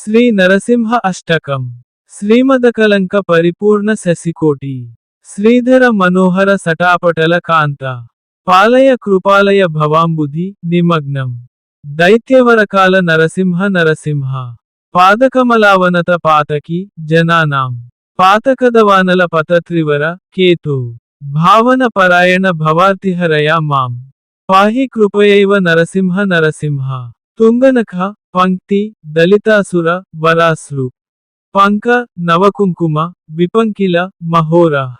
శ్రీ నరసింహ అష్టకం. శ్రీమదకలంక పరిపూర్ణ శశికోటి. శ్రీధర మనోహర సటాపటల కాంత. పాలయ కృపాలయ భవాంబుధి నిమగ్నం. దైత్యవరకాల నరసింహ నరసింహ. పాదకమలావనత పాతకి జనానాం. పాతకదవానల పతత్రివర కేతు. భావన పరాయణ భవార్తిహరయా మాం. పాహి కృపయైవ నరసింహ నరసింహ. తుంగనఖ పంక్తి దళితాసుర వరాశ్రు. పంక నవకుంకుమ విపంకిల మహోర.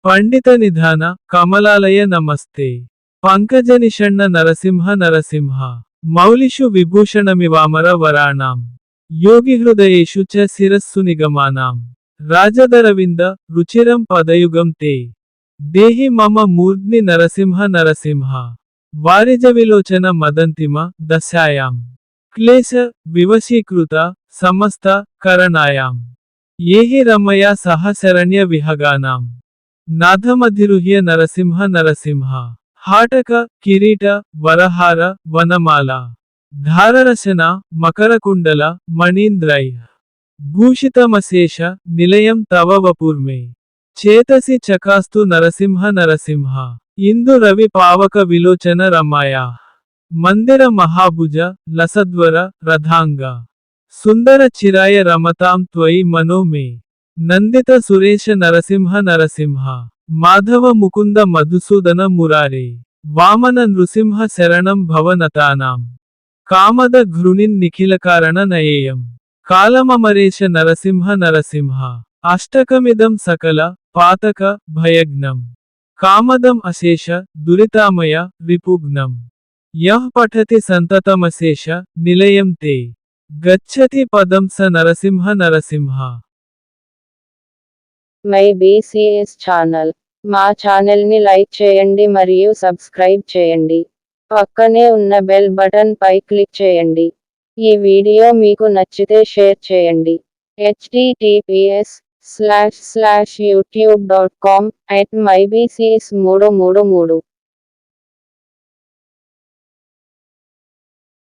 పండిత నిధాన కమలాలయ నమస్తే. పంకజనిషణ్ణ నరసింహ నరసింహ. మౌలిషు విభూషణమివామర వరాణాం. యోగిహృదయేషు చ శిరస్సు నిగమానాం. రాజదరవింద రుచిరం పదయుగం తే. దేహి మమ మూర్ధ్ని నరసింహ నరసింహ. వారిజవిలోచన మదంతిమ దశాయాం. క్లేశ వివశీకృత సమస్త కరణాయాం. ఏహి రమయా సహ శరణ్య విహగానాం. నాథమధిరుహ్య నరసింహ నరసింహ. హాటక కిరీట వరహార వనమాల. ధారరశన మకరకుండల మణీంద్రై. భూషితమశేష నిలయం తవ వపుర్మే. చేతసి చకాస్తు నరసింహ నరసింహ. ఇందు రవి పావక విలోచన రమాయా. మందిర మహాభుజ లసద్వర రథాంగ. సుందర చిరాయ రమతాం త్వయి మనో మే. నందిత సురేశ నరసింహ నరసింహ. మాధవ ముకుంద మధుసూదన మురారే. వామన నృసింహ శరణం భవనతానాం. కామద ఘృణిన్ నిఖిలకారణ నయేయం. కాలమమరేశ నరసింహ నరసింహ. అష్టకమిదం సకల పాతక భయజ్ఞం. కామదం అశేష దురితామయ రిపుఘ్నం. యః పఠతి సంతతమశేష నిలయం తే. గచ్చతి పదం స Narasimha Narasimha. My BCs channel. మా ఛానల్ని లైక్ చేయండి మరియు సబ్స్క్రైబ్ చేయండి. పక్కనే ఉన్న బెల్ బటన్ పై క్లిక్ చేయండి. ఈ వీడియో మీకు నచ్చితే షేర్ చేయండి. https://youtube.com/mybcs333